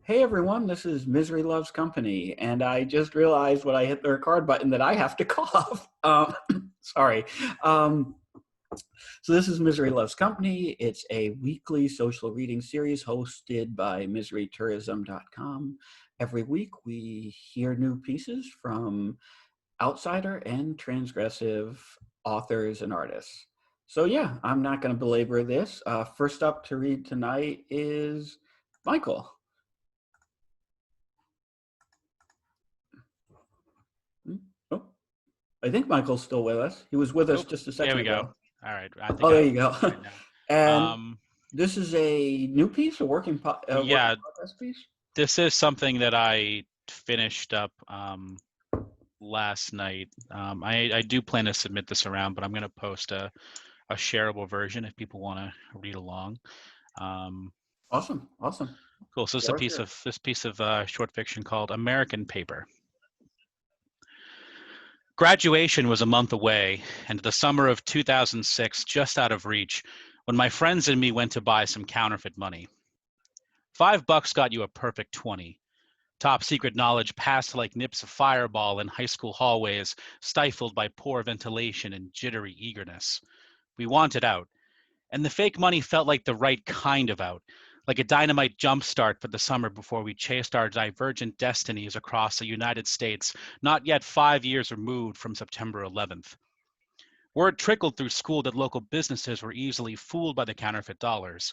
Hey everyone, this is Misery Loves Company, and I just realized when I hit the record button that I have to cough. Sorry. Um, so this is Misery Loves Company. It's a weekly social reading series hosted by miserytourism.com. Every week we hear new pieces from outsider and transgressive authors and artists. So yeah, I'm not going to belabor this. First up to read tonight is Michael. Hmm? Oh, I think Michael's still with us. He was with us Oh, just a there second we go. ago. All right, I think Oh, there I'm you go. right now. And Um, this is a new piece, a work in yeah, progress piece. this is something that I finished up last night. I do plan to submit this around, but I'm going to post a shareable version if people want to read along. Um, Awesome, awesome. cool. So it's a Floor is piece yours. of short fiction called American Paper. Graduation was a month away, and the summer of 2006 just out of reach when my friends and me went to buy some counterfeit money. $5 got you a perfect 20. Top secret knowledge passed like nips of fireball in high school hallways, stifled by poor ventilation and jittery eagerness. We wanted out, and the fake money felt like the right kind of out, like a dynamite jumpstart for the summer before we chased our divergent destinies across the United States, not yet 5 years removed from September 11th. Word trickled through school that local businesses were easily fooled by the counterfeit dollars.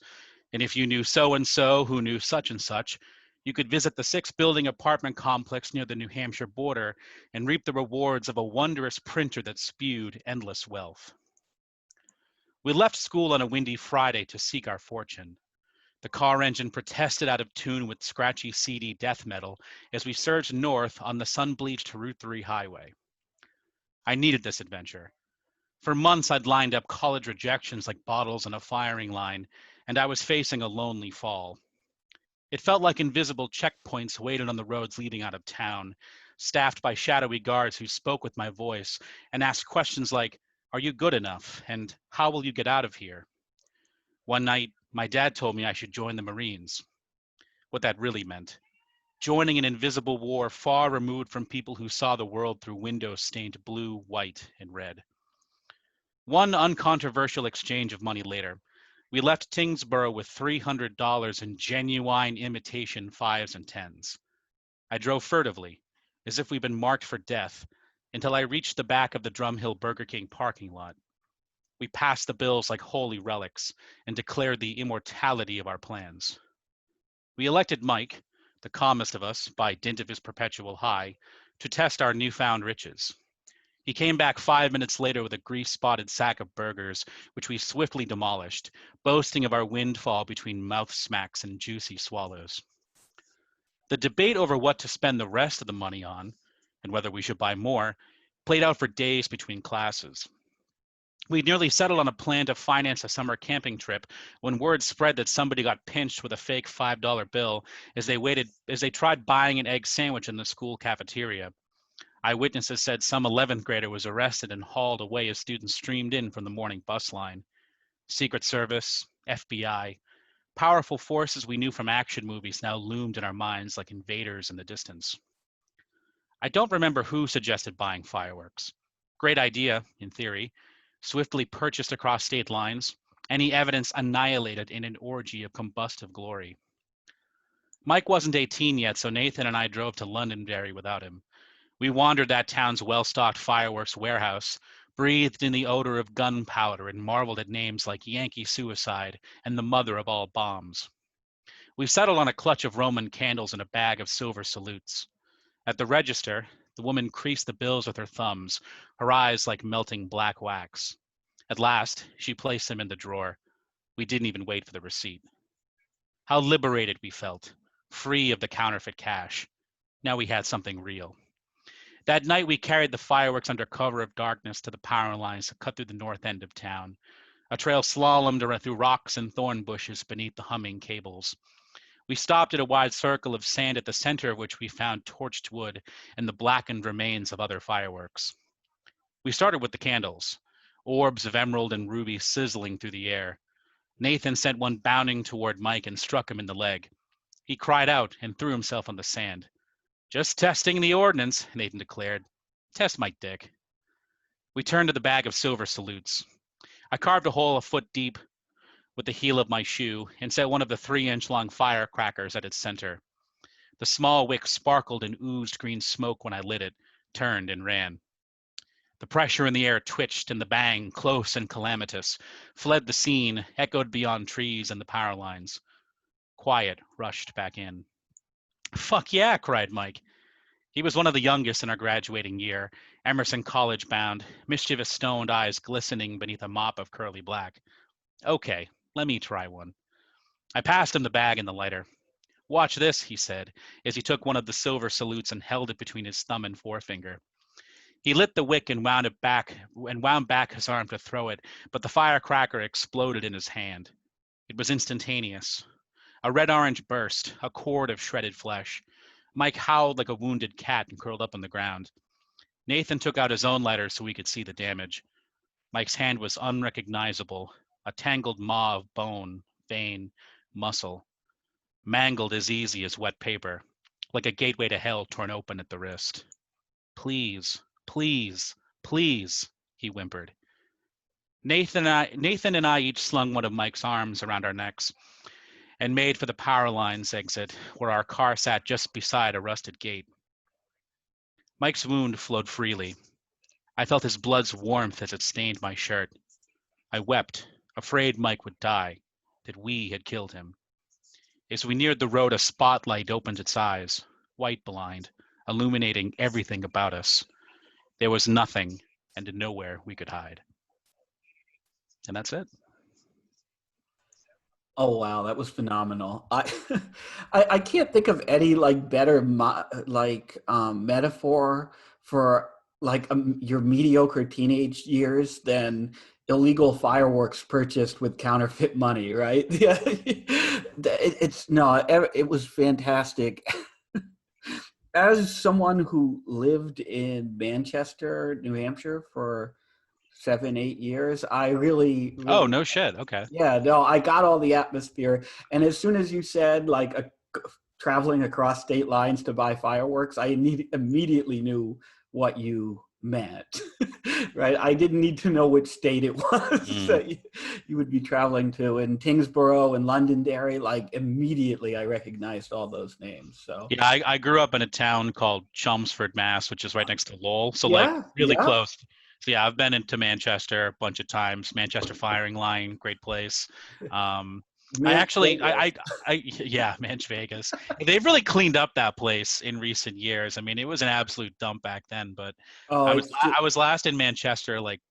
And if you knew so and so who knew such and such, you could visit the 6 building apartment complex near the New Hampshire border and reap the rewards of a wondrous printer that spewed endless wealth. We left school on a windy Friday to seek our fortune. The car engine protested out of tune with scratchy CD death metal as we surged north on the sun-bleached Route 3 highway. I needed this adventure. For months, I'd lined up college rejections like bottles in a firing line, and I was facing a lonely fall. It felt like invisible checkpoints waited on the roads leading out of town, staffed by shadowy guards who spoke with my voice and asked questions like, "Are you good enough?" and "How will you get out of here?" One night, my dad told me I should join the Marines. What that really meant. Joining an invisible war far removed from people who saw the world through windows stained blue, white, and red. One uncontroversial exchange of money later, we left Tingsboro with $300 in genuine imitation fives and tens. I drove furtively, as if we'd been marked for death, until I reached the back of the Drumhill Burger King parking lot. We passed the bills like holy relics and declared the immortality of our plans. We elected Mike, the calmest of us, by dint of his perpetual high, to test our newfound riches. He came back 5 minutes later with a grease-spotted sack of burgers, which we swiftly demolished, boasting of our windfall between mouth smacks and juicy swallows. The debate over what to spend the rest of the money on, and whether we should buy more, played out for days between classes. We'd nearly settled on a plan to finance a summer camping trip when word spread that somebody got pinched with a fake $5 bill as they tried buying an egg sandwich in the school cafeteria. Eyewitnesses said some 11th grader was arrested and hauled away as students streamed in from the morning bus line. Secret Service, FBI, powerful forces we knew from action movies now loomed in our minds like invaders in the distance. I don't remember who suggested buying fireworks. Great idea, in theory, swiftly purchased across state lines, any evidence annihilated in an orgy of combustive glory. Mike wasn't 18 yet, so Nathan and I drove to Londonderry without him. We wandered that town's well-stocked fireworks warehouse, breathed in the odor of gunpowder, and marveled at names like Yankee Suicide and the mother of all bombs. We settled on a clutch of Roman candles and a bag of silver salutes. At the register, the woman creased the bills with her thumbs, her eyes like melting black wax. At last, she placed them in the drawer. We didn't even wait for the receipt. How liberated we felt, free of the counterfeit cash. Now we had something real. That night, we carried the fireworks under cover of darkness to the power lines that cut through the north end of town. A trail slalomed through rocks and thorn bushes beneath the humming cables. We stopped at a wide circle of sand at the center of which we found torched wood and the blackened remains of other fireworks. We started with the candles, orbs of emerald and ruby sizzling through the air. Nathan sent one bounding toward Mike and struck him in the leg. He cried out and threw himself on the sand. Just testing the ordnance, Nathan declared. Test my dick. We turned to the bag of silver salutes. I carved a hole a foot deep with the heel of my shoe and set one of the 3-inch long firecrackers at its center. The small wick sparkled and oozed green smoke when I lit it, turned, and ran. The pressure in the air twitched, and the bang, close and calamitous, fled the scene, echoed beyond trees and the power lines. Quiet rushed back in. Fuck yeah, cried Mike. He was one of the youngest in our graduating year, Emerson College bound, mischievous stoned eyes glistening beneath a mop of curly black. Okay, let me try one. I passed him the bag and the lighter. Watch this, he said, as he took one of the silver salutes and held it between his thumb and forefinger. He lit the wick and wound back his arm to throw it, but the firecracker exploded in his hand. It was instantaneous. A red-orange burst, a cord of shredded flesh. Mike howled like a wounded cat and curled up on the ground. Nathan took out his own lighter so we could see the damage. Mike's hand was unrecognizable, a tangled maw of bone, vein, muscle, mangled as easy as wet paper, like a gateway to hell torn open at the wrist. Please, please, please, he whimpered. Nathan and I each slung one of Mike's arms around our necks and made for the power lines exit, where our car sat just beside a rusted gate. Mike's wound flowed freely. I felt his blood's warmth as it stained my shirt. I wept, afraid Mike would die, that we had killed him. As we neared the road, a spotlight opened its eyes, white blind, illuminating everything about us. There was nothing and nowhere we could hide. And that's it. Oh wow, that was phenomenal. I can't think of any like better metaphor for like your mediocre teenage years than illegal fireworks purchased with counterfeit money, right? Yeah, it was fantastic. As someone who lived in Manchester, New Hampshire for 7-8 years, I really Oh, no shit. Okay. yeah, no, I got all the atmosphere. And as soon as you said like traveling across state lines to buy fireworks, I immediately knew what you meant, right? I didn't need to know which state it was that you would be traveling to. In Tingsboro and Londonderry, like immediately I recognized all those names. So yeah, I grew up in a town called Chelmsford, Mass, which is right next to Lowell. So like yeah, really yeah. close. So yeah, I've been into Manchester a bunch of times. Manchester Firing Line, great place. I Manch actually, Vegas. yeah, Manch Vegas. They've really cleaned up that place in recent years. I mean, it was an absolute dump back then, but Oh, I was it's just, I was last in Manchester like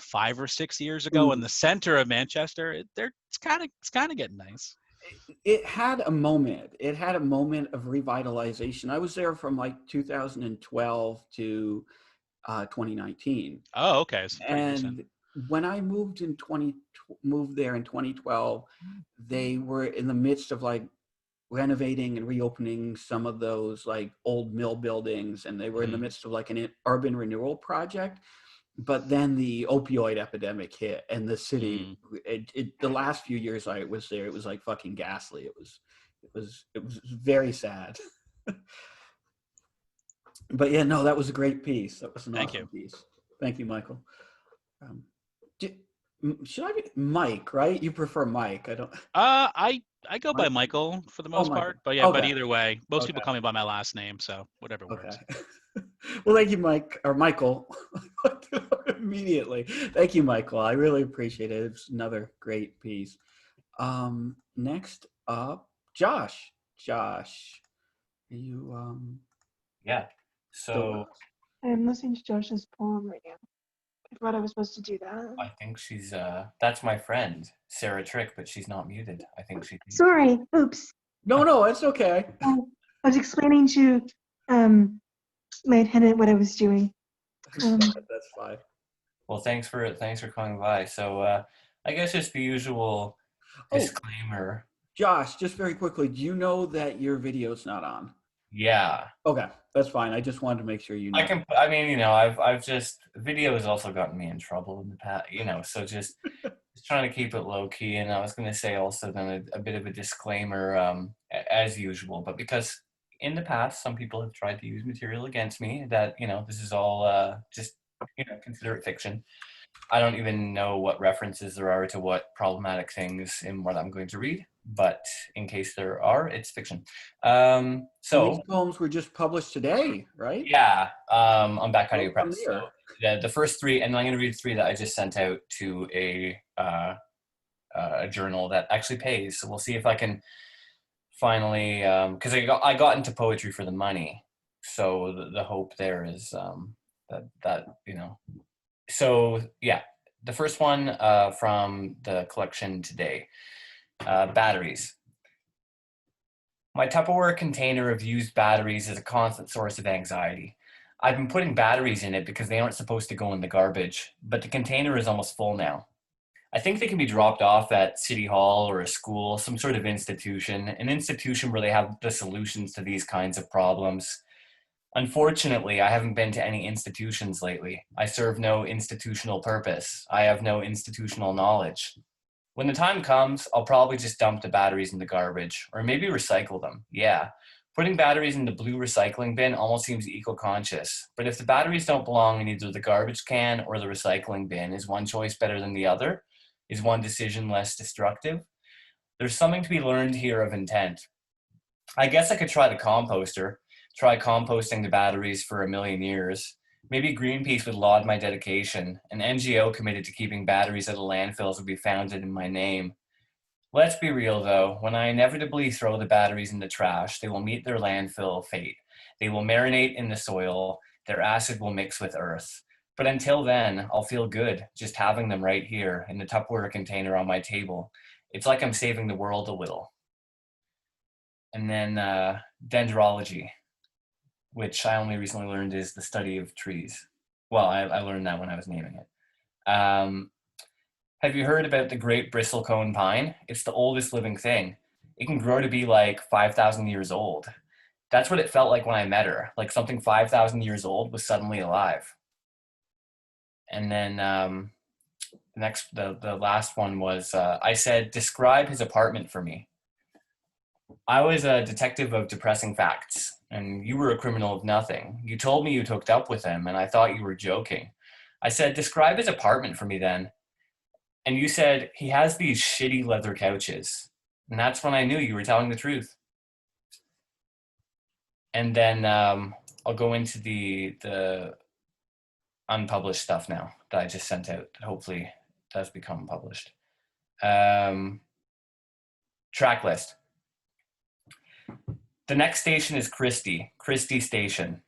5 or 6 years ago in mm. the center of Manchester. It's kind of getting nice. It had a moment. It had a moment of revitalization. I was there from like 2012 to 2019, Oh, okay, it's pretty recent. and when I moved there in 2012, they were in the midst of like renovating and reopening some of those like old mill buildings, and they were in the Mm. midst of like an urban renewal project. But then the opioid epidemic hit, and the city. Mm. The last few years I was there, it was like fucking ghastly. It was very sad. But yeah, no, that was a great piece. That was an Thank awesome you. piece. Thank you, Michael. Um, should I be Mike? Right? You prefer Mike? I don't. I go by Mike. Michael for the Oh, most Michael. part, but yeah, but Okay. either way, most Okay. people call me by my last name, so whatever Okay. works. Well, thank you, Mike or Michael. Immediately. Thank you, Michael. I really appreciate it. It's another great piece. Next up, Josh. Josh, are you Yeah. still with So us? I'm listening to Josh's poem right now. I thought I was supposed to do that. I think she's that's my friend, Sarah Trick, but she's not muted. I think she's Sorry. Oops. No, it's okay. I was explaining to my attendant what I was doing. That's fine. Well, thanks for coming by. So I guess just the usual Oh, disclaimer. Josh, just very quickly, do you know that your video's not on? Yeah. Okay, that's fine. I just wanted to make sure you know. I mean, I've just video has also gotten me in trouble in the past, so just Just trying to keep it low key, and I was going to say also then a bit of a disclaimer, as usual, but because in the past some people have tried to use material against me, that this is all just consider it fiction. I don't even know what references there are to what problematic things in what I'm going to read, but in case there are, it's fiction. These poems were just published today, right? Yeah, on Backcountry From Press. there. So the first three, and I'm going to read three that I just sent out to a journal that actually pays. So we'll see if I can finally, because I got into poetry for the money. So the hope there is that. So yeah, the first one from the collection today, batteries. My Tupperware container of used batteries is a constant source of anxiety. I've been putting batteries in it because they aren't supposed to go in the garbage, but the container is almost full now. I think they can be dropped off at City Hall or a school, some sort of institution, an institution where they have the solutions to these kinds of problems. Unfortunately, I haven't been to any institutions lately. I serve no institutional purpose. I have no institutional knowledge. When the time comes, I'll probably just dump the batteries in the garbage, or maybe recycle them. Yeah, putting batteries in the blue recycling bin almost seems eco-conscious. But if the batteries don't belong in either the garbage can or the recycling bin, is one choice better than the other? Is one decision less destructive? There's something to be learned here of intent. I guess I could try the composter, try composting the batteries for 1,000,000 years. Maybe Greenpeace would laud my dedication. An NGO committed to keeping batteries out of landfills would be founded in my name. Let's be real though, when I inevitably throw the batteries in the trash, they will meet their landfill fate. They will marinate in the soil, their acid will mix with earth. But until then, I'll feel good just having them right here in the Tupperware container on my table. It's like I'm saving the world a little. And then dendrology, which I only recently learned is the study of trees. Well, I learned that when I was naming it. Have you heard about the great bristlecone pine? It's the oldest living thing. It can grow to be like 5,000 years old. That's what it felt like when I met her, like something 5,000 years old was suddenly alive. And then the last one was, I said, describe his apartment for me. I was a detective of depressing facts, and you were a criminal of nothing. You told me you'd hooked up with him, and I thought you were joking. I said, describe his apartment for me then. And you said, he has these shitty leather couches. And that's when I knew you were telling the truth. And then I'll go into the unpublished stuff now that I just sent out that hopefully does become published. Track list. The next station is Christie Station.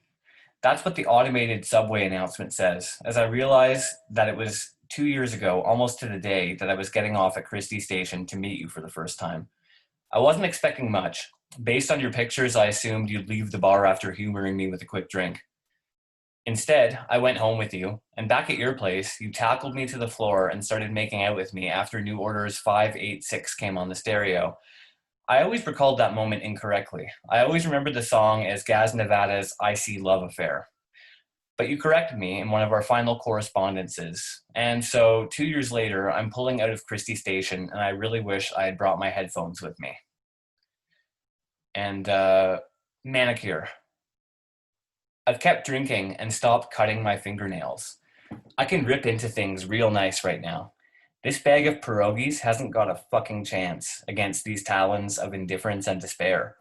That's what the automated subway announcement says, as I realized that it was 2 years ago, almost to the day, that I was getting off at Christie Station to meet you for the first time. I wasn't expecting much. Based on your pictures, I assumed you'd leave the bar after humoring me with a quick drink. Instead, I went home with you, and back at your place, you tackled me to the floor and started making out with me after New Orders 586 came on the stereo. I always recalled that moment incorrectly. I always remembered the song as Gaz Nevada's I See Love Affair. But you corrected me in one of our final correspondences. And so 2 years later, I'm pulling out of Christie Station, and I really wish I had brought my headphones with me. And manicure. I've kept drinking and stopped cutting my fingernails. I can rip into things real nice right now. This bag of pierogies hasn't got a fucking chance against these talons of indifference and despair.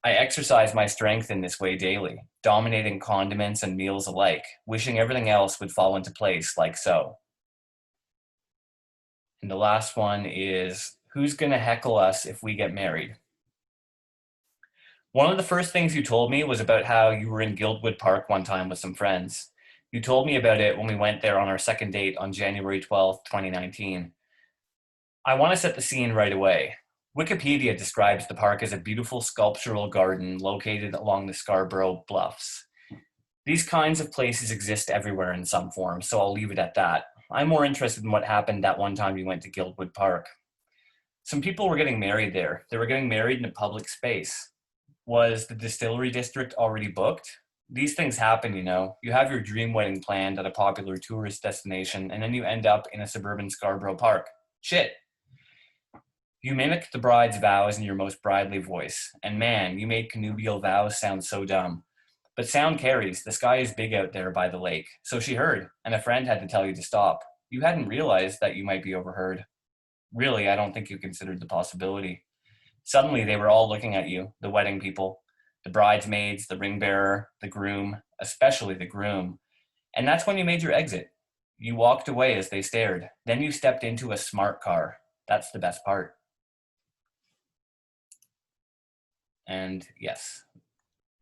I exercise my strength in this way daily, dominating condiments and meals alike, wishing everything else would fall into place like so. And the last one is, who's gonna heckle us if we get married? One of the first things you told me was about how you were in Guildwood Park one time with some friends. You told me about it when we went there on our second date on January 12th, 2019. I want to set the scene right away. Wikipedia describes the park as a beautiful sculptural garden located along the Scarborough Bluffs. These kinds of places exist everywhere in some form, so I'll leave it at that. I'm more interested in what happened that one time we went to Guildwood Park. Some people were getting married there. They were getting married in a public space. Was the distillery district already booked? These things happen, you know. You have your dream wedding planned at a popular tourist destination, and then you end up in a suburban Scarborough Park. Shit. You mimicked the bride's vows in your most bridely voice, and man, you made connubial vows sound so dumb. But sound carries, the sky is big out there by the lake. So she heard, and a friend had to tell you to stop. You hadn't realized that you might be overheard. Really, I don't think you considered the possibility. Suddenly, they were all looking at you, the wedding people, the bridesmaids, the ring bearer, the groom, especially the groom. And that's when you made your exit. You walked away as they stared. Then you stepped into a smart car. That's the best part. And yes,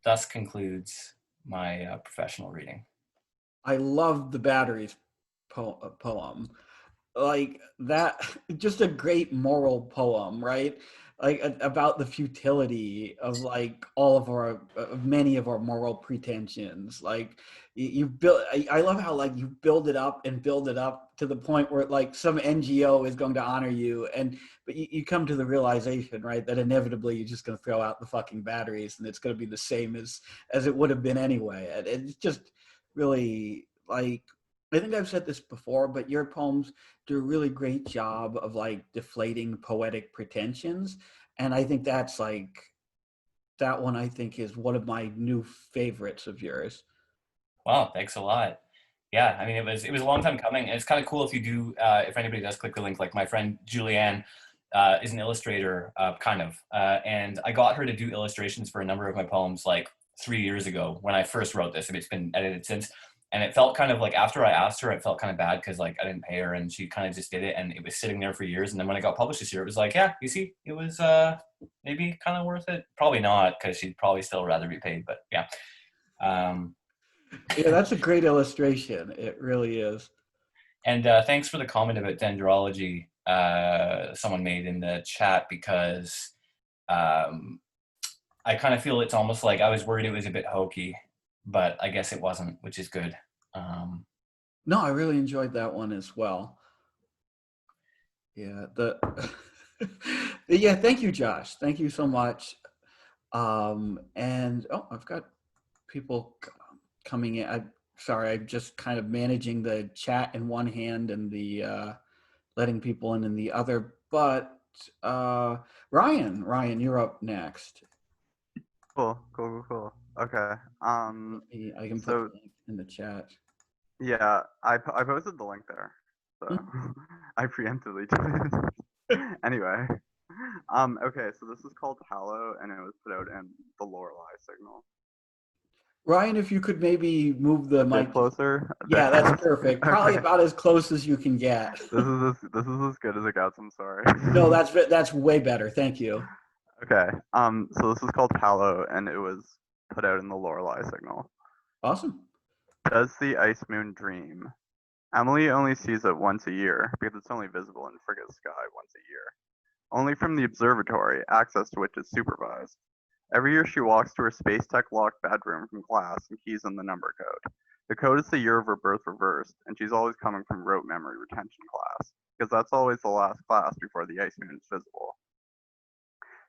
thus concludes my professional reading. I love the batteries poem. Like that, just a great moral poem, right? Like about the futility of like all of our, of many of our moral pretensions. Like you build, I love how like you build it up and build it up to the point where like some NGO is going to honor you, and but you come to the realization, right, that inevitably you're just going to throw out the fucking batteries, and it's going to be the same as it would have been anyway. And it's just really like, I think I've said this before, but your poems do a really great job of like deflating poetic pretensions. And I think that's like, that one I think is one of my new favorites of yours. Wow, thanks a lot. Yeah, I mean, it was a long time coming. And it's kind of cool if you do, if anybody does click the link. Like my friend Julianne is an illustrator, kind of, and I got her to do illustrations for a number of my poems like 3 years ago when I first wrote this. And it's been edited since. And it felt kind of like after I asked her, it felt kind of bad because like I didn't pay her and she kind of just did it and it was sitting there for years. And then when it got published this year, it was like, yeah, you see, it was maybe kind of worth it. Probably not because she'd probably still rather be paid, but yeah. Yeah, that's a great illustration. It really is. And thanks for the comment about dendrology someone made in the chat because I kind of feel it's almost like I was worried it was a bit hokey, but I guess it wasn't, which is good. No, I really enjoyed that one as well. Yeah, the yeah, thank you, Josh. Thank you so much. And oh, I've got people coming in. Sorry, I'm just kind of managing the chat in one hand and the letting people in the other. But Ryan, you're up next. Cool. Okay. I can put So the link in the chat. yeah, I posted the link there, so I preemptively did it. Anyway, okay, so this is called Hallow, and it was put out in the Lorelei Signal. Ryan, if you could maybe move the A bit mic. closer. Yeah, that's perfect. Probably Okay. about as close as you can get. This is as good as it gets. I'm sorry. No, that's way better. Thank you. Okay. So this is called Hallow, and it was put out in the Lorelei Signal. Awesome. Does the ice moon dream? Emily only sees it once a year because it's only visible in Frigga's sky once a year. Only from the observatory, access to which is supervised. Every year she walks to her space tech locked bedroom from class and keys in the number code. The code is the year of her birth reversed, and she's always coming from rote memory retention class, because that's always the last class before the ice moon is visible.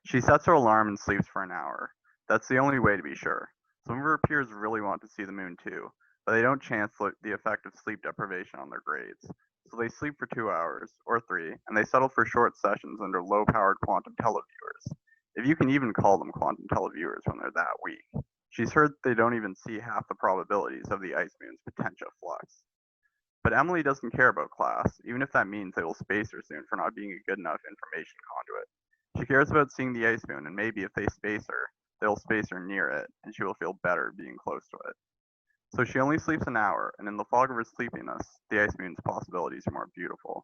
She sets her alarm and sleeps for an hour. That's the only way to be sure. Some of her peers really want to see the moon too, but they don't chance the effect of sleep deprivation on their grades. So they sleep for 2 hours, or 3, and they settle for short sessions under low-powered quantum televiewers. If you can even call them quantum televiewers when they're that weak. She's heard they don't even see half the probabilities of the ice moon's potential flux. But Emily doesn't care about class, even if that means they will space her soon for not being a good enough information conduit. She cares about seeing the ice moon, and maybe if they space her, they'll space her near it, and she will feel better being close to it. So she only sleeps an hour, and in the fog of her sleepiness, the ice moon's possibilities are more beautiful.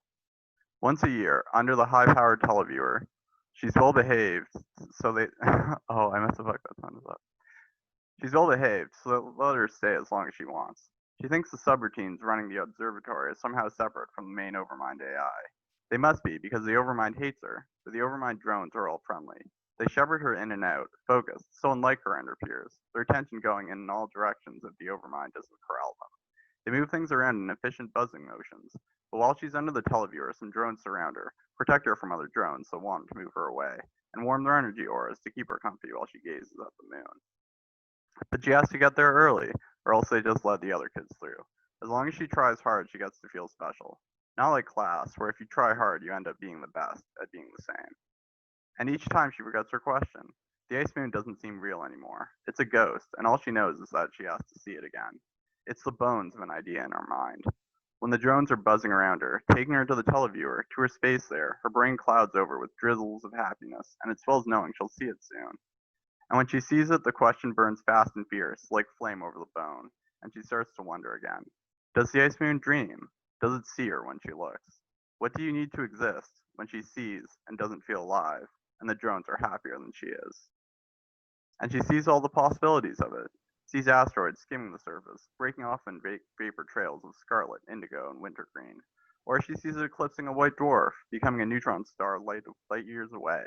Once a year, under the high-powered televiewer, she's well behaved, so they oh, I must have fucked that sentence up. She's well behaved, so they'll let her stay as long as she wants. She thinks the subroutines running the observatory are somehow separate from the main Overmind AI. They must be, because the Overmind hates her, but the Overmind drones are all friendly. They shepherd her in and out, focused, so unlike her and her peers, their attention going in all directions if the Overmind doesn't corral them. They move things around in efficient buzzing motions, but while she's under the televiewer, some drones surround her, protect her from other drones so one to move her away, and warm their energy auras to keep her comfy while she gazes at the moon. But she has to get there early, or else they just let the other kids through. As long as she tries hard, she gets to feel special. Not like class, where if you try hard, you end up being the best at being the same. And each time she forgets her question, the ice moon doesn't seem real anymore. It's a ghost, and all she knows is that she has to see it again. It's the bones of an idea in her mind. When the drones are buzzing around her, taking her to the televiewer, to her space there, her brain clouds over with drizzles of happiness, and it swells knowing she'll see it soon. And when she sees it, the question burns fast and fierce, like flame over the bone, and she starts to wonder again. Does the ice moon dream? Does it see her when she looks? What do you need to exist when she sees and doesn't feel alive, and the drones are happier than she is? And she sees all the possibilities of it. Sees asteroids skimming the surface, breaking off in vapor trails of scarlet, indigo, and wintergreen. Or she sees it eclipsing a white dwarf, becoming a neutron star light years away,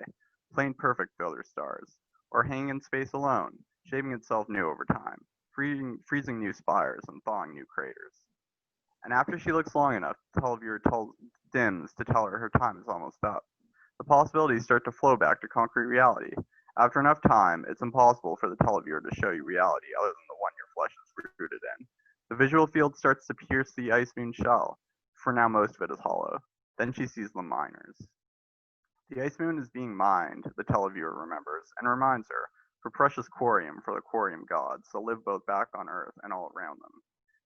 plain perfect to other stars. Or hanging in space alone, shaping itself new over time, freezing new spires and thawing new craters. And after she looks long enough, the televiewer dims to tell her time is almost up. The possibilities start to flow back to concrete reality. After enough time, it's impossible for the televiewer to show you reality other than the one your flesh is rooted in. The visual field starts to pierce the ice moon shell, for now most of it is hollow. Then she sees the miners. The ice moon is being mined, the televiewer remembers, and reminds her, for precious quarium for the quarium gods that live both back on Earth and all around them.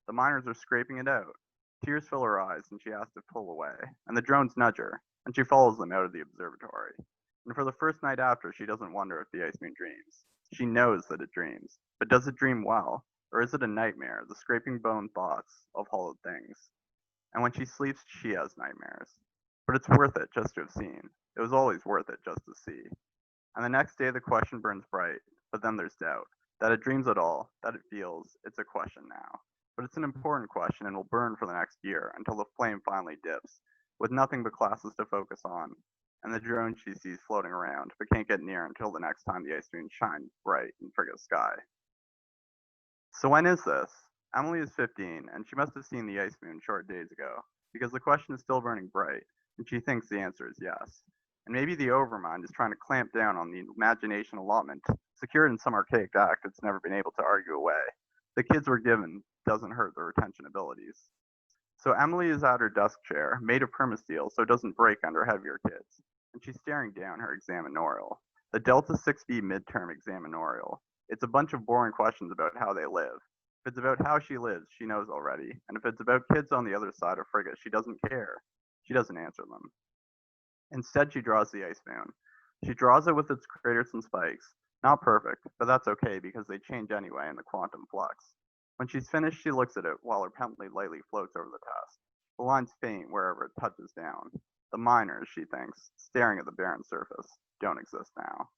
The miners are scraping it out. Tears fill her eyes, and she has to pull away, and the drones nudge her, and she follows them out of the observatory. And for the first night after, she doesn't wonder if the ice moon dreams. She knows that it dreams, but does it dream well, or is it a nightmare, the scraping bone thoughts of hollowed things? And when she sleeps, she has nightmares. But it's worth it just to have seen. It was always worth it just to see. And the next day the question burns bright, but then there's doubt. That it dreams at all, that it feels, it's a question now. But it's an important question and will burn for the next year until the flame finally dips, with nothing but classes to focus on, and the drone she sees floating around, but can't get near until the next time the ice moon shines bright in frigid sky. So when is this? Emily is 15, and she must have seen the ice moon short days ago, because the question is still burning bright, and she thinks the answer is yes. And maybe the overmind is trying to clamp down on the imagination allotment, secured in some archaic act it's never been able to argue away. The kids were given doesn't hurt their retention abilities. So Emily is at her desk chair, made of permasteel so it doesn't break under heavier kids, and she's staring down her examinorial. The Delta 6B midterm examinorial. It's a bunch of boring questions about how they live. If it's about how she lives, she knows already, and if it's about kids on the other side of Frigga, she doesn't care. She doesn't answer them. Instead, she draws the ice moon. She draws it with its craters and spikes. Not perfect, but that's okay because they change anyway in the quantum flux. When she's finished, she looks at it while her pencil lightly floats over the test. The lines faint wherever it touches down. The miners, she thinks, staring at the barren surface, don't exist now.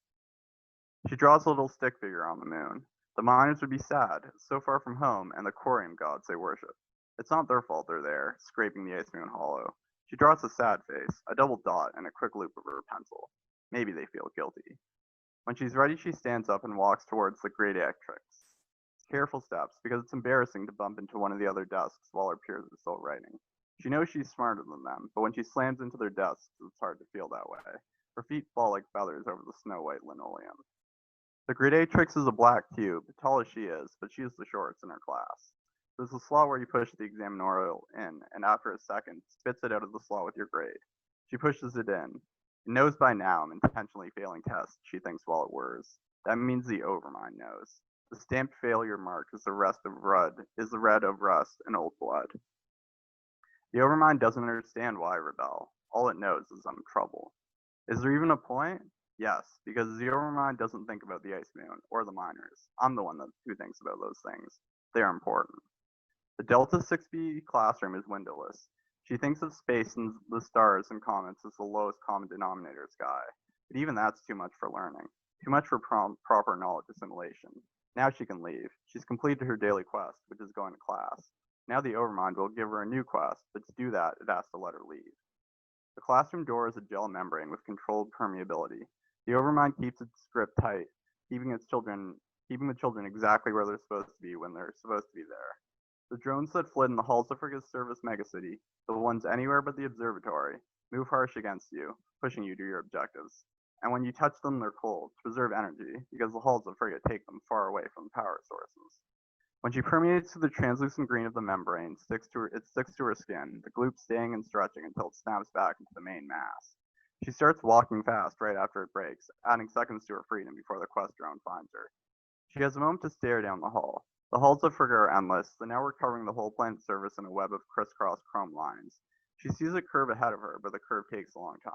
She draws a little stick figure on the moon. The miners would be sad, so far from home and the quarium gods they worship. It's not their fault they're there, scraping the ice moon hollow. She draws a sad face, a double dot, and a quick loop of her pencil. Maybe they feel guilty. When she's ready, she stands up and walks towards the great Actrix. Careful steps, because it's embarrassing to bump into one of the other desks while her peers are still writing. She knows she's smarter than them, but when she slams into their desks, it's hard to feel that way. Her feet fall like feathers over the snow-white linoleum. The Gradatrix is a black cube, tall as she is, but she is the shortest in her class. There's a slot where you push the examinorial in, and after a second, spits it out of the slot with your grade. She pushes it in. It knows by now I'm intentionally failing tests, she thinks while it whirs. That means the overmind knows. The stamped failure mark is the red of rust and old blood. The overmind doesn't understand why I rebel. All it knows is I'm trouble. Is there even a point? Yes, because the overmind doesn't think about the ice moon or the miners. I'm the one who thinks about those things. They are important. The Delta 6B classroom is windowless. She thinks of space and the stars and comets as the lowest common denominator sky. But even that's too much for learning. Too much for proper knowledge assimilation. Now she can leave. She's completed her daily quest, which is going to class. Now the overmind will give her a new quest, but to do that, it has to let her leave. The classroom door is a gel membrane with controlled permeability. The overmind keeps its grip tight, keeping the children exactly where they're supposed to be when they're supposed to be there. The drones that flit in the halls of Frigga's service megacity, the ones anywhere but the observatory, move harsh against you, pushing you to your objectives. And when you touch them, they're cold, to preserve energy, because the halls of Frigga take them far away from power sources. When she permeates through the translucent green of the membrane, it sticks to her skin, the gloop staying and stretching until it snaps back into the main mass. She starts walking fast right after it breaks, adding seconds to her freedom before the quest drone finds her. She has a moment to stare down the hull. The halls of Frigga are endless, the network covering the whole planet's surface in a web of crisscross chrome lines. She sees a curve ahead of her, but the curve takes a long time.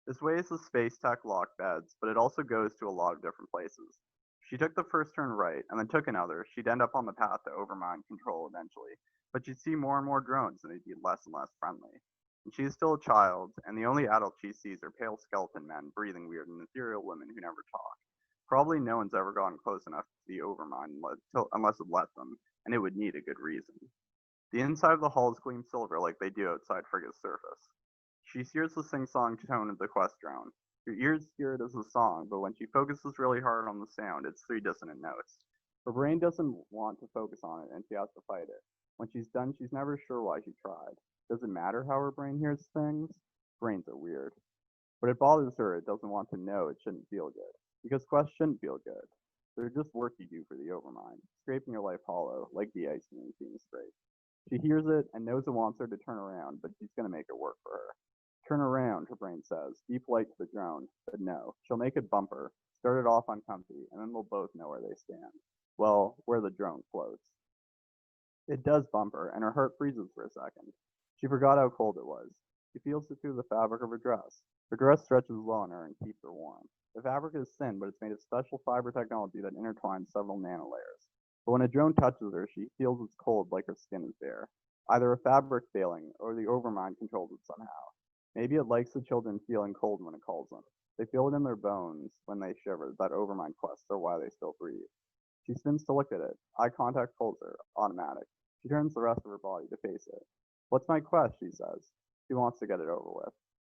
This way is the space tech lock beds, but it also goes to a lot of different places. If she took the first turn right, and then took another, she'd end up on the path to Overmind control eventually, but she'd see more and more drones, and they'd be less and less friendly. And she is still a child, and the only adults she sees are pale skeleton men breathing weird and ethereal women who never talk. Probably no one's ever gotten close enough to the Overmind unless it let them, and it would need a good reason. The inside of the halls gleam silver like they do outside Frigga's surface. She hears the sing-song tone of the quest drone. Her ears hear it as a song, but when she focuses really hard on the sound, it's 3 dissonant notes. Her brain doesn't want to focus on it, and she has to fight it. When she's done, she's never sure why she tried. Does it matter how her brain hears things? Brains are weird. But it bothers her. It doesn't want to know. It shouldn't feel good. Because quests shouldn't feel good. They're just work you do for the Overmind, scraping your life hollow, like the ice moon being scraped. She hears it and knows it wants her to turn around, but she's going to make it work for her. Turn around, her brain says, deep light to the drone, but no, she'll make it bumper, start it off uncomfy, and then they'll both know where they stand. Well, where the drone floats. It does bumper, and her heart freezes for a second. She forgot how cold it was. She feels it through the fabric of her dress. Her dress stretches well on her and keeps her warm. The fabric is thin, but it's made of special fiber technology that intertwines several nanolayers. But when a drone touches her, she feels it's cold like her skin is bare. Either a fabric failing, or the Overmind controls it somehow. Maybe it likes the children feeling cold when it calls them. They feel it in their bones when they shiver, that Overmind quests are why they still breathe. She spins to look at it. Eye contact pulls her, automatic. She turns the rest of her body to face it. What's my quest, she says. She wants to get it over with.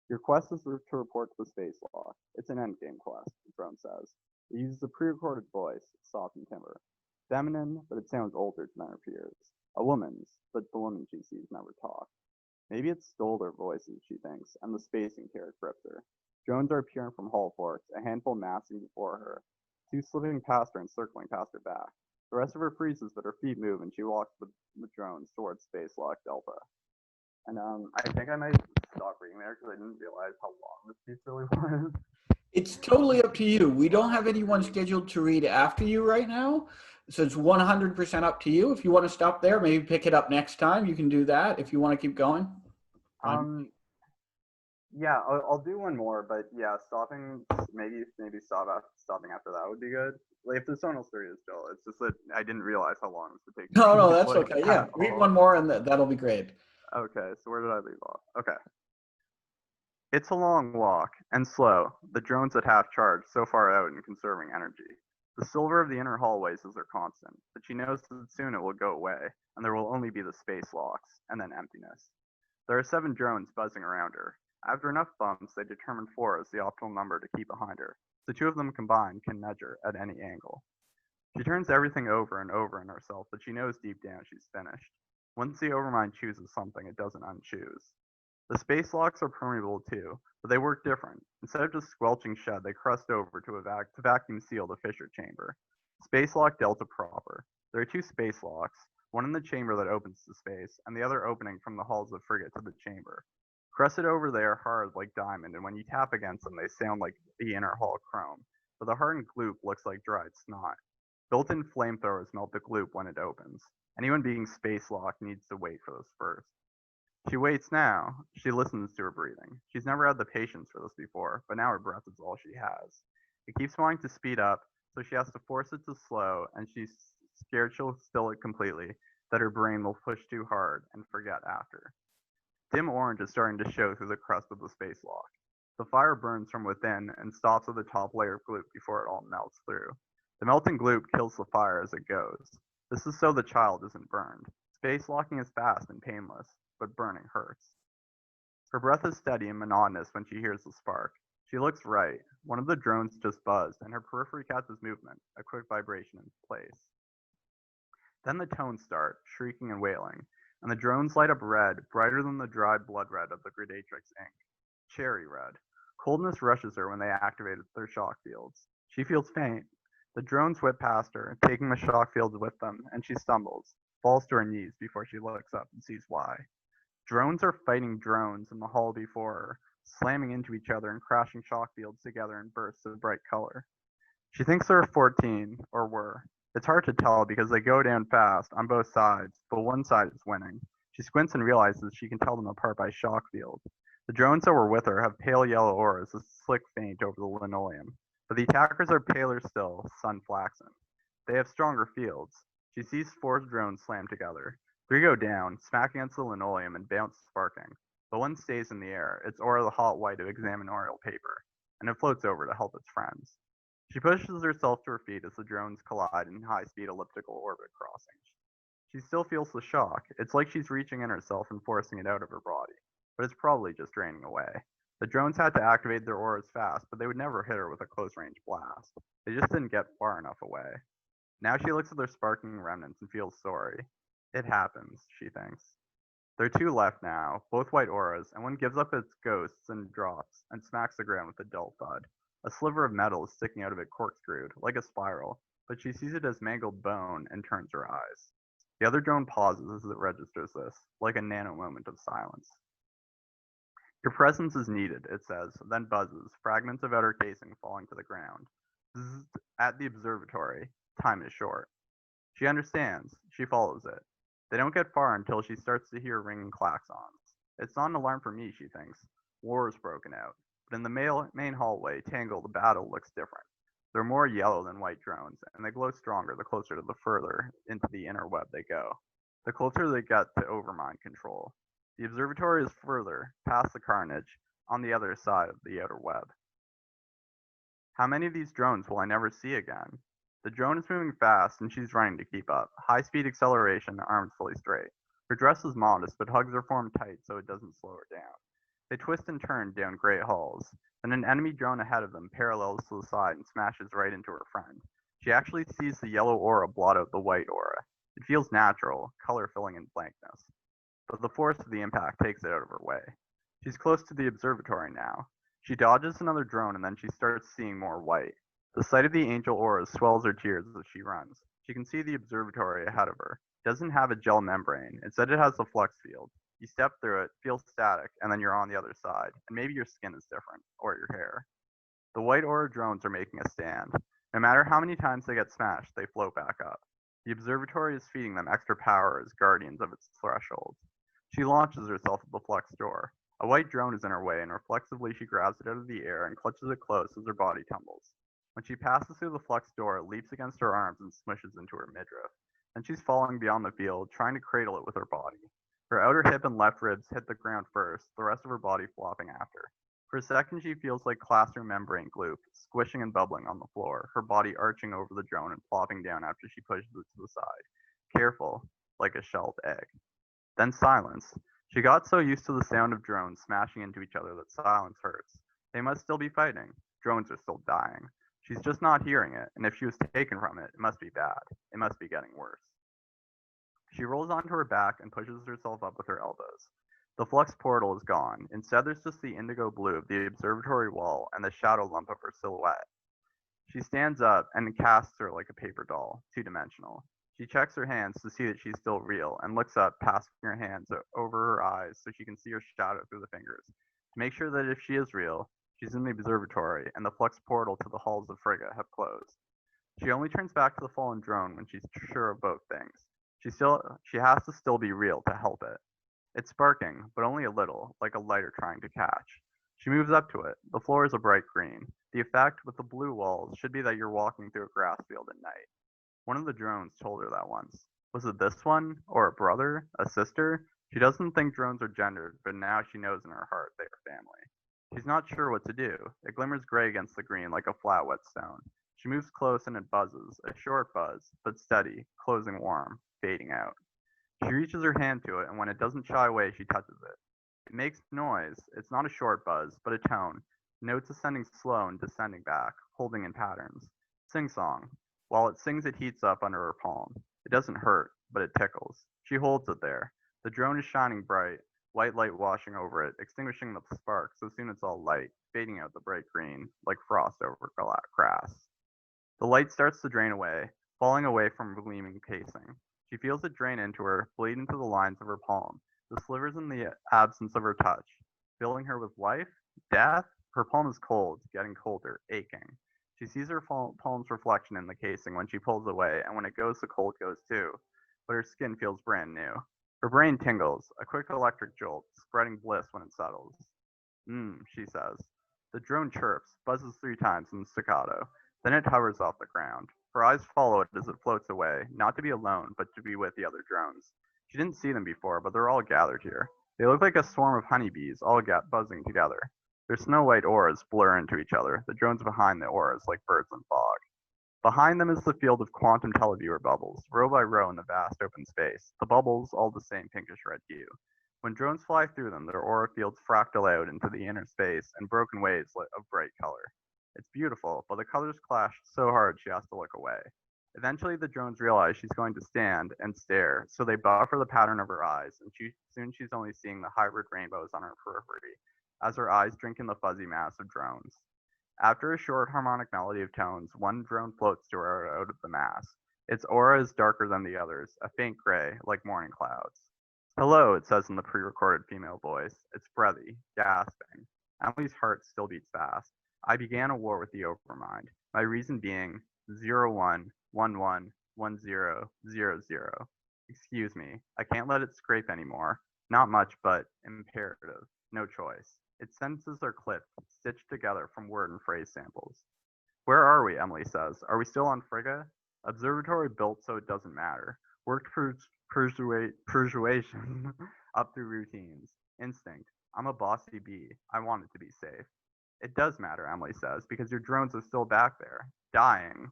Your quest is to report to the space lock. It's an endgame quest, the drone says. It uses a pre-recorded voice, soft and timber. Feminine, but it sounds older than her peers. A woman's, but the women she sees never talk. Maybe it stole their voices, she thinks, and the spacing terror grips her. Drones are appearing from hull forks, a handful massing before her, 2 slipping past her and circling past her back. The rest of her freezes, but her feet move, and she walks with the drones towards Space Lock Delta. And I think I might stop reading there because I didn't realize how long this piece really was. It's totally up to you. We don't have anyone scheduled to read after you right now. So it's 100% up to you. If you want to stop there, maybe pick it up next time. You can do that. If you want to keep going. Yeah, I'll do one more, but yeah, stopping maybe stopping after that would be good. Like if there's someone else to read it still, it's just that I didn't realize how long this would take. No, that's okay. Yeah, read one more and that'll be great. Okay, so where did I leave off? Okay. It's a long walk, and slow, the drone's at half charge, so far out and conserving energy. The silver of the inner hallways is their constant, but she knows that soon it will go away, and there will only be the space locks, and then emptiness. There are 7 drones buzzing around her. After enough bumps, they determine 4 as the optimal number to keep behind her, so 2 of them combined can nudge her at any angle. She turns everything over and over in herself, but she knows deep down she's finished. Once the Overmind chooses something, it doesn't unchoose. The space locks are permeable too, but they work different. Instead of just squelching shut, they crust over to vacuum seal the fissure chamber. Space Lock Delta proper. There are 2 space locks, one in the chamber that opens to space, and the other opening from the halls of Frigga to the chamber. Crusted over they are hard like diamond, and when you tap against them, they sound like the inner hall chrome, but the hardened gloop looks like dried snot. Built-in flamethrowers melt the gloop when it opens. Anyone being space locked needs to wait for this first. She waits now. She listens to her breathing. She's never had the patience for this before, but now her breath is all she has. It keeps wanting to speed up, so she has to force it to slow, and she's scared she'll still it completely, that her brain will push too hard and forget after. Dim orange is starting to show through the crust of the space lock. The fire burns from within and stops at the top layer of gloop before it all melts through. The melting gloop kills the fire as it goes. This is so the child isn't burned. Space locking is fast and painless, but burning hurts. Her breath is steady and monotonous when she hears the spark. She looks right. One of the drones just buzzed, and her periphery catches movement, a quick vibration in place. Then the tones start, shrieking and wailing, and the drones light up red, brighter than the dried blood red of the Gradatrix ink. Cherry red. Coldness rushes her when they activate their shock fields. She feels faint. The drones whip past her, taking the shock fields with them, and she stumbles, falls to her knees before she looks up and sees why. Drones are fighting drones in the hall before her, slamming into each other and crashing shock fields together in bursts of bright color. She thinks there are 14, or were. It's hard to tell because they go down fast on both sides, but one side is winning. She squints and realizes she can tell them apart by shock field. The drones that were with her have pale yellow auras that slick faint over the linoleum, but the attackers are paler still, sun flaxen. They have stronger fields. She sees 4 drones slam together. 3 go down, smack against the linoleum and bounce sparking, but one stays in the air, its aura the hot white of examinorial paper, and it floats over to help its friends. She pushes herself to her feet as the drones collide in high-speed elliptical orbit crossings. She still feels the shock. It's like she's reaching in herself and forcing it out of her body, but it's probably just draining away. The drones had to activate their auras fast, but they would never hit her with a close-range blast. They just didn't get far enough away. Now she looks at their sparking remnants and feels sorry. It happens, she thinks. There are 2 left now, both white auras, and one gives up its ghosts and drops, and smacks the ground with a dull thud. A sliver of metal is sticking out of it corkscrewed, like a spiral, but she sees it as mangled bone and turns her eyes. The other drone pauses as it registers this, like a nano moment of silence. Your presence is needed, it says, then buzzes, fragments of outer casing falling to the ground. Zzz, at the observatory, time is short. She understands. She follows it. They don't get far until she starts to hear ringing klaxons. It's not an alarm for me, she thinks. War is broken out. But in the main hallway, Tangle, the battle looks different. They're more yellow than white drones, and they glow stronger the closer to the further into the inner web they go. The closer they get to Overmind control. The observatory is further, past the carnage, on the other side of the outer web. How many of these drones will I never see again? The drone is moving fast, and she's running to keep up. High-speed acceleration, arms fully straight. Her dress is modest, but hugs her form tight so it doesn't slow her down. They twist and turn down great halls. Then an enemy drone ahead of them parallels to the side and smashes right into her friend. She actually sees the yellow aura blot out the white aura. It feels natural, color filling in blankness. But the force of the impact takes it out of her way. She's close to the observatory now. She dodges another drone and then she starts seeing more white. The sight of the angel auras swells her tears as she runs. She can see the observatory ahead of her. It doesn't have a gel membrane. Instead, it has the flux field. You step through it, feel static, and then you're on the other side. And maybe your skin is different, or your hair. The white aura drones are making a stand. No matter how many times they get smashed, they float back up. The observatory is feeding them extra power as guardians of its threshold. She launches herself at the flux door. A white drone is in her way, and reflexively she grabs it out of the air and clutches it close as her body tumbles. When she passes through the flux door, it leaps against her arms and smushes into her midriff. Then she's falling beyond the field, trying to cradle it with her body. Her outer hip and left ribs hit the ground first, the rest of her body flopping after. For a second, she feels like classroom membrane gloop, squishing and bubbling on the floor, her body arching over the drone and plopping down after she pushes it to the side. Careful, like a shelled egg. Then silence. She got so used to the sound of drones smashing into each other that silence hurts. They must still be fighting. Drones are still dying. She's just not hearing it, and if she was taken from it, it must be bad. It must be getting worse. She rolls onto her back and pushes herself up with her elbows. The flux portal is gone. Instead, there's just the indigo blue of the observatory wall and the shadow lump of her silhouette. She stands up and casts her like a paper doll, two-dimensional. She checks her hands to see that she's still real and looks up, passing her hands over her eyes so she can see her shadow through the fingers. To make sure that if she is real, she's in the observatory and the flux portal to the halls of Frigga have closed. She only turns back to the fallen drone when she's sure of both things. She has to still be real to help it. It's sparking, but only a little, like a lighter trying to catch. She moves up to it. The floor is a bright green. The effect with the blue walls should be that you're walking through a grass field at night. One of the drones told her that once. Was it this one? Or a brother? A sister? She doesn't think drones are gendered, but now she knows in her heart they are family. She's not sure what to do. It glimmers gray against the green like a flat, wet stone. She moves close and it buzzes, a short buzz, but steady, closing warm, fading out. She reaches her hand to it, and when it doesn't shy away, she touches it. It makes noise. It's not a short buzz, but a tone. Notes ascending slow and descending back, holding in patterns. Sing-song. While it sings, it heats up under her palm. It doesn't hurt, but it tickles. She holds it there. The drone is shining bright, white light washing over it, extinguishing the spark so soon it's all light, fading out the bright green, like frost over grass. The light starts to drain away, falling away from her gleaming casing. She feels it drain into her, bleed into the lines of her palm, the slivers in the absence of her touch, filling her with life, death. Her palm is cold, getting colder, aching. She sees her palm's reflection in the casing when she pulls away, and when it goes, the cold goes too. But her skin feels brand new. Her brain tingles, a quick electric jolt, spreading bliss when it settles. She says. The drone chirps, buzzes 3 times in staccato. Then it hovers off the ground. Her eyes follow it as it floats away, not to be alone, but to be with the other drones. She didn't see them before, but they're all gathered here. They look like a swarm of honeybees, all buzzing together. Their snow-white auras blur into each other, the drones behind the auras like birds in fog. Behind them is the field of quantum televiewer bubbles, row by row in the vast open space, the bubbles all the same pinkish-red hue. When drones fly through them, their aura fields fractal out into the inner space in broken waves of bright color. It's beautiful, but the colors clash so hard she has to look away. Eventually, the drones realize she's going to stand and stare, so they buffer the pattern of her eyes, and soon she's only seeing the hybrid rainbows on her periphery, as her eyes drink in the fuzzy mass of drones. After a short harmonic melody of tones, one drone floats to her out of the mass. Its aura is darker than the others, a faint gray, like morning clouds. Hello, it says in the pre-recorded female voice. It's breathy, gasping. Emily's heart still beats fast. I began a war with the overmind, my reason being 01111000. Excuse me, I can't let it scrape anymore. Not much, but imperative. No choice. Its sentences are clipped, stitched together from word and phrase samples. Where are we, Emily says. Are we still on Frigga? Observatory built so it doesn't matter. Worked persuasion up through routines. Instinct. I'm a bossy bee. I want it to be safe. It does matter, Emily says, because your drones are still back there, dying.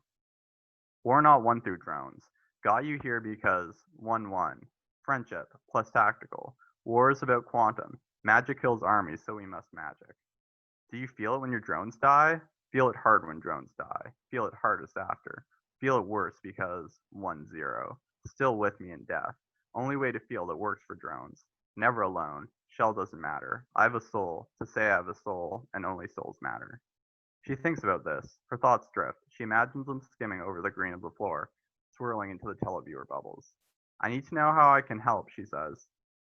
War not won through drones. Got you here because 1-1. Friendship plus tactical. War is about quantum. Magic kills armies, so we must magic. Do you feel it when your drones die? Feel it hard when drones die. Feel it hardest after. Feel it worse because 1-0. Still with me in death. Only way to feel that works for drones. Never alone. Shell doesn't matter. I have a soul. To say I have a soul, and only souls matter. She thinks about this. Her thoughts drift. She imagines them skimming over the green of the floor, swirling into the televiewer bubbles. I need to know how I can help, she says.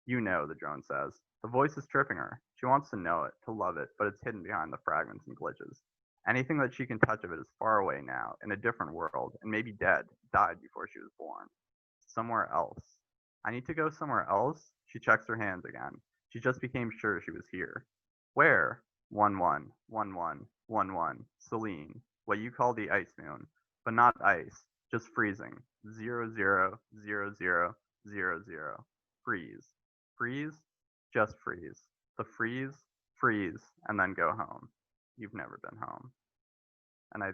You know, the drone says. The voice is tripping her. She wants to know it, to love it, but it's hidden behind the fragments and glitches. Anything that she can touch of it is far away now, in a different world, and maybe dead, died before she was born. Somewhere else. I need to go somewhere else? She checks her hands again. She just became sure she was here. Where? 1-1, 1-1, 1-1. Selene. What you call the ice moon. But not ice. Just freezing. 0-0, 0-0, 0-0. Freeze. Freeze? Just freeze. The freeze, and then go home. You've never been home. And I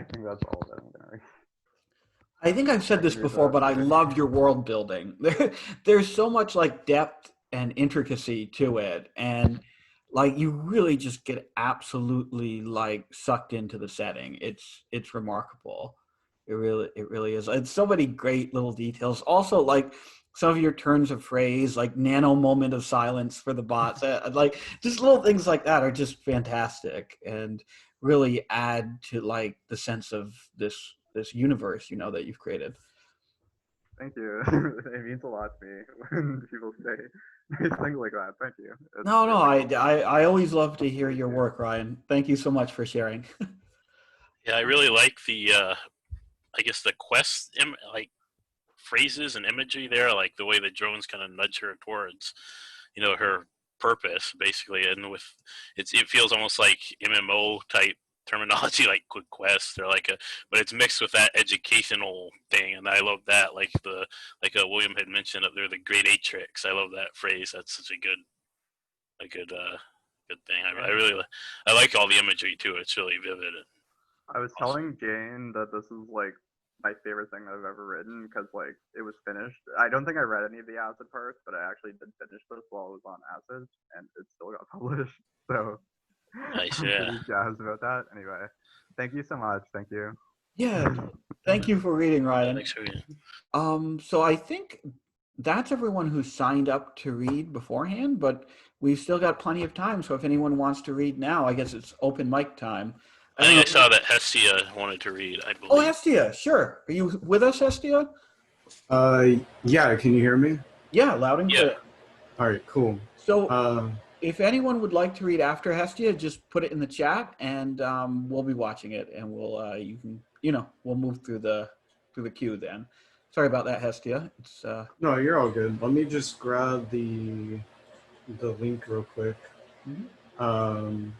think that's all that I'm gonna read. I think I've said this before, but I love your world building. There's so much like depth and intricacy to it, and like you really just get absolutely like sucked into the setting. It's remarkable. It really is. It's so many great little details. Also, like some of your turns of phrase, like nano moment of silence for the bots, like just little things like that are just fantastic and really add to like the sense of this universe, you know, that you've created. Thank you. It means a lot to me when people say nice things like that. Thank you. No, I always love to hear your work, Ryan. Thank you so much for sharing. Yeah, I really like the, I guess the quest, like phrases and imagery there, like the way the drones kind of nudge her towards, you know, her purpose basically, and with it feels almost like MMO type terminology, like quick quest or like but it's mixed with that educational thing, and I love that. Like William had mentioned up there, the Great Atrix. I love that phrase. That's such a good thing. I like all the imagery too. It's really vivid. I was telling Jane that this is like my favorite thing that I've ever written because like it was finished. I don't think I read any of the acid parts, but I actually did finish this while it was on acid, and it still got published. So Nice, I'm yeah. pretty jazzed about that. Anyway, thank you so much. Thank you. Yeah, thank you for reading, Ryan. Thanks for reading. So I think that's everyone who signed up to read beforehand, but we've still got plenty of time. So if anyone wants to read now, I guess it's open mic time. I think I saw that Hestia wanted to read, I Oh, believe. Hestia, sure. Are you with us, Hestia? Yeah, can you hear me? Yeah, loud and Yeah. clear. All right, cool. So if anyone would like to read after Hestia, just put it in the chat, and we'll be watching it, and we'll we'll move through the queue then. Sorry about that, Hestia. It's No, you're all good. Let me just grab the link real quick. Mhm.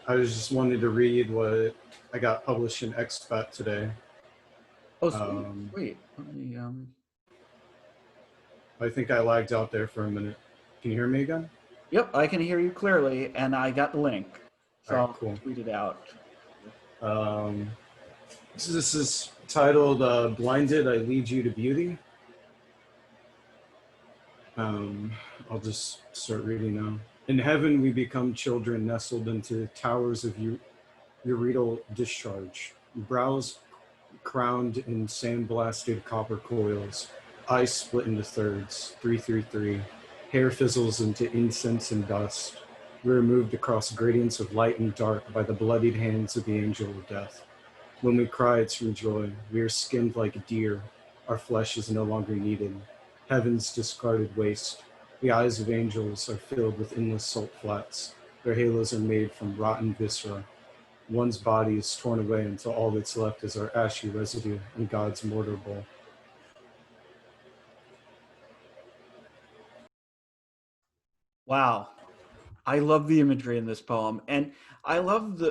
I was just wanted to read what I got published in Expat today. Oh, sweet. Sweet. Let me I think I lagged out there for a minute. Can you hear me again? Yep, I can hear you clearly, and I got the link, so All right, I'll cool. tweet it out. So this is titled "Blinded, I Lead You to Beauty." I'll just start reading now. In heaven, we become children nestled into towers of ureteral discharge, brows crowned in sandblasted copper coils, eyes split into thirds, 333, hair fizzles into incense and dust. We are moved across gradients of light and dark by the bloodied hands of the angel of death. When we cry, it's from joy. We are skinned like a deer. Our flesh is no longer needed. Heaven's discarded waste. The eyes of angels are filled with endless salt flats. Their halos are made from rotten viscera. One's body is torn away until all that's left is our ashy residue in God's mortar bowl. Wow. I love the imagery in this poem, and I love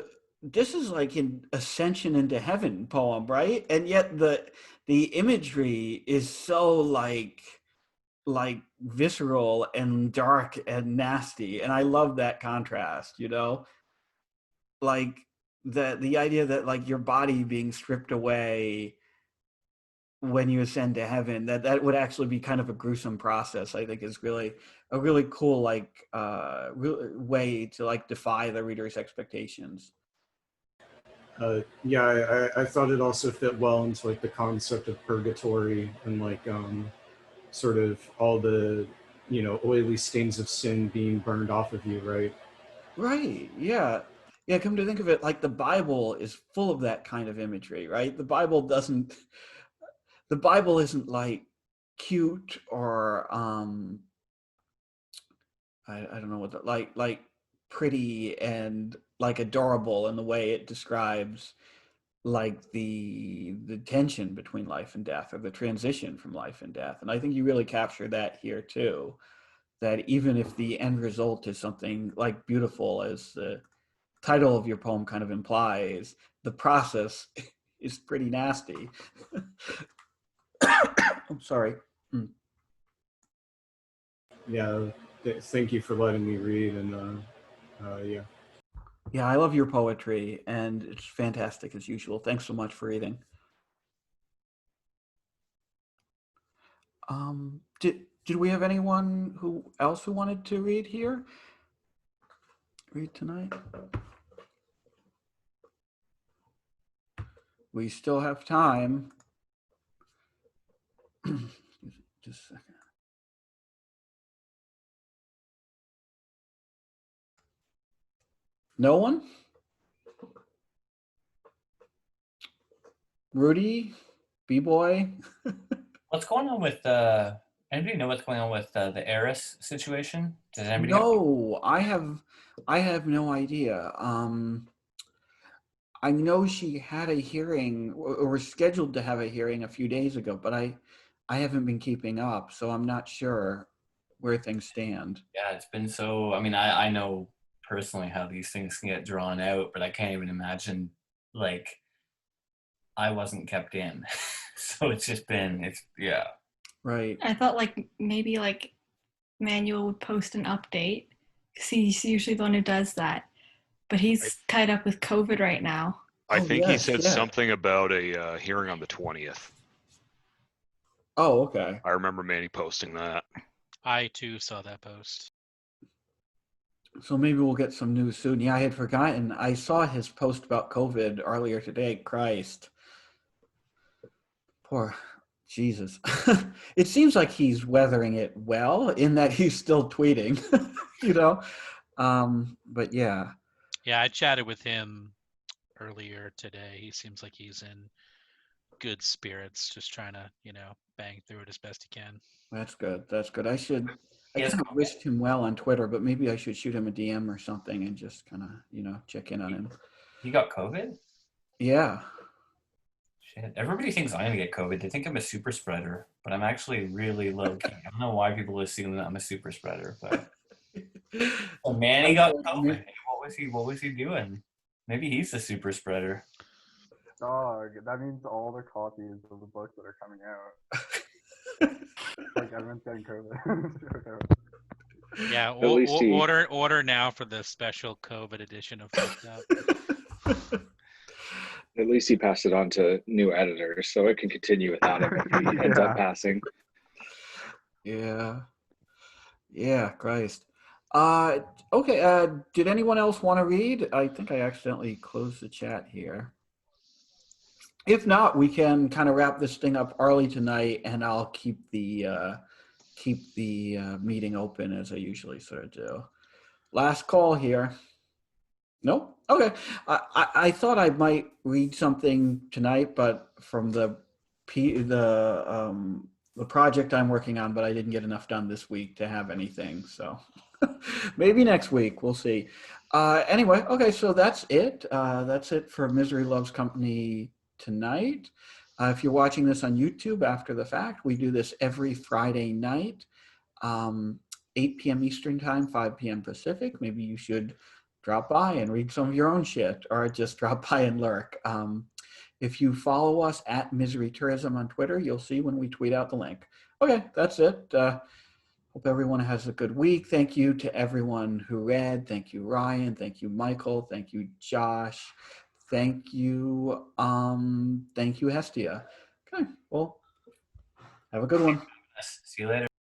this is like an ascension into heaven poem, right? And yet the imagery is so like visceral and dark and nasty, and I love that contrast, like the idea that like your body being stripped away when you ascend to heaven, that would actually be kind of a gruesome process. I think is really a really cool way to like defy the reader's expectations. Yeah, I thought it also fit well into like the concept of purgatory and like sort of all the oily stains of sin being burned off of you, right? Right, yeah. Yeah, come to think of it, like the Bible is full of that kind of imagery, right? The Bible isn't like cute or I don't know what like pretty and like adorable in the way it describes like the tension between life and death, or the transition from life and death. And I think you really capture that here too, that even if the end result is something like beautiful, as the title of your poem kind of implies, the process is pretty nasty. I'm sorry. Yeah, thank you for letting me read, and yeah. Yeah, I love your poetry, and it's fantastic as usual. Thanks so much for reading. Did we have anyone else who wanted to read here? Read tonight? We still have time. Just a second. No one? Rudy? B-boy? What's going on with anybody know what's going on with the heiress situation? Does anybody have? No, I have no idea. I know she had a hearing, or was scheduled to have a hearing a few days ago, but I haven't been keeping up, so I'm not sure where things stand. Yeah, it's been so. I mean, I know personally how these things can get drawn out, but I can't even imagine like I wasn't kept in. So it's yeah. Right. I thought like maybe like Manuel would post an update because he's usually the one who does that, but he's tied up with COVID right now. I Oh, think he yes, said yeah. something about a hearing on the 20th. Oh, okay. I remember Manny posting that. I too saw that post. So maybe we'll get some news soon. Yeah, I had forgotten. I saw his post about COVID earlier today. Christ. Poor Jesus. It seems like he's weathering it well in that he's still tweeting, But yeah. Yeah, I chatted with him earlier today. He seems like he's in good spirits, just trying to, bang through it as best he can. That's good. That's good. I Yes, kind of wished him well on Twitter, but maybe I should shoot him a DM or something and just kind of, check in on him. he got COVID? Yeah. Shit. Everybody thinks I'm gonna get COVID. They think I'm a super spreader, but I'm actually really low key. I don't know why people assume that I'm a super spreader, but oh man, he got COVID. What was he doing? Maybe he's the super spreader. Dog, that means all the copies of the books that are coming out. Like everyone's getting COVID. Yeah, At least he- order now for the special COVID edition of Fucked Up. At least he passed it on to new editors, so it can continue without him if he ends up passing. Yeah. Yeah, Christ. Okay, did anyone else want to read? I think I accidentally closed the chat here. If not, we can kind of wrap this thing up early tonight, and I'll keep the meeting open as I usually sort of do. Last call here. No? Okay. I thought I might read something tonight, but from the project I'm working on, but I didn't get enough done this week to have anything. So maybe next week. We'll see. Anyway, okay, so that's it. That's it for Misery Loves Company tonight. If you're watching this on YouTube after the fact, we do this every Friday night, 8 p.m. Eastern Time, 5 p.m. Pacific. Maybe you should drop by and read some of your own shit, or just drop by and lurk. If you follow us at Misery Tourism on Twitter, you'll see when we tweet out the link. Okay, that's it. Hope everyone has a good week. Thank you to everyone who read. Thank you, Ryan. Thank you, Michael. Thank you, Josh. Thank you, Hestia. Okay, well, have a good one. See you later.